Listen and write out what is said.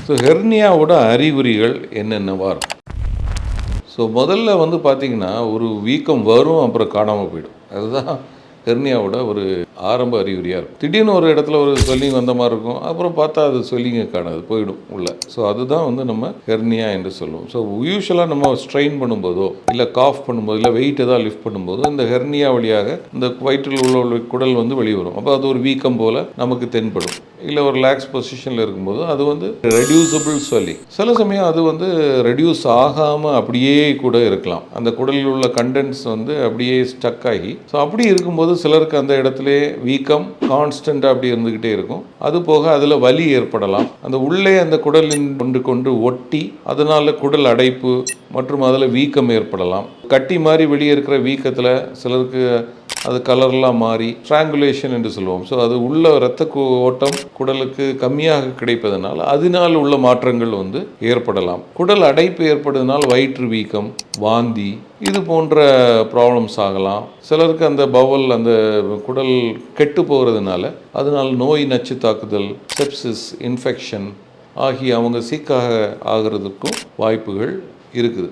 So ஹெர்னியாவோட அறிகுறிகள் என்னென்னவா இருக்கும்? So முதல்ல பார்த்தீங்கன்னா ஒரு வீக்கம் வரும், அப்புறம் காணாமல் போயிடும். அதுதான் ஹெர்னியாவோட ஒரு ஆரம்ப அறிகுறியாக இருக்கும். திடீர்னு ஒரு இடத்துல ஒரு ஸ்வெல்லிங் வந்த மாதிரி இருக்கும், அப்புறம் பார்த்தா அது ஸ்வெல்லிங்கை காணாது, போயிடும் உள்ள. ஸோ அதுதான் நம்ம ஹெர்னியா என்று சொல்லுவோம். ஸோ யூஸ்வலாக நம்ம ஸ்ட்ரெயின் பண்ணும்போதோ இல்லை காஃப் பண்ணும்போது இல்லை வெயிட் ஏதாவது லிஃப்ட் பண்ணும்போது இந்த ஹெர்னியா வழியாக இந்த வயிற்றில் உள்ள குடல் வெளிவரும். அப்போ அது ஒரு வீக்கம் போல் நமக்கு தென்படும். இல்லை ஒரு ரிலாக்ஸ் பொசிஷனில் இருக்கும்போது அது ரெடியூசபிள் ஸ்வெல்லிங். சில சமயம் அது ரெடியூஸ் ஆகாமல் அப்படியே கூட இருக்கலாம். அந்த குடலில் உள்ள கண்டென்ட்ஸ் அப்படியே ஸ்டக் ஆகி, ஸோ அப்படி இருக்கும்போது சிலருக்கு அந்த இடத்துல வீக்கம் கான்ஸ்டன்ட்டாக அப்படி இருந்துக்கிட்டே இருக்கும். அது போக அதில் வலி ஏற்படலாம். அந்த உள்ளே அந்த குடலின் கொண்டு ஒட்டி அதனால குடல் அடைப்பு மற்றும் அதில் வீக்கம் ஏற்படலாம். கட்டி மாதிரி வெளியே இருக்கிற வீக்கத்தில் சிலருக்கு அது கலர்லாம் மாறி ஸ்ட்ராங்குலேஷன் என்று சொல்லுவோம். ஸோ அது உள்ள இரத்த ஓட்டம் குடலுக்கு கம்மியாக கிடைப்பதனால் அதனால் உள்ள மாற்றங்கள் ஏற்படலாம். குடல் அடைப்பு ஏற்படுவதனால் வயிற்று வீக்கம், வாந்தி இது போன்ற ப்ராப்ளம்ஸ் ஆகலாம். சிலருக்கு அந்த பவல் அந்த குடல் கெட்டு போகிறதுனால அதனால் நோய் நச்சு தாக்குதல், செப்சிஸ், இன்ஃபெக்ஷன் ஆகிய அவங்க சீக்காக ஆகிறதுக்கும் வாய்ப்புகள் இருக்குது.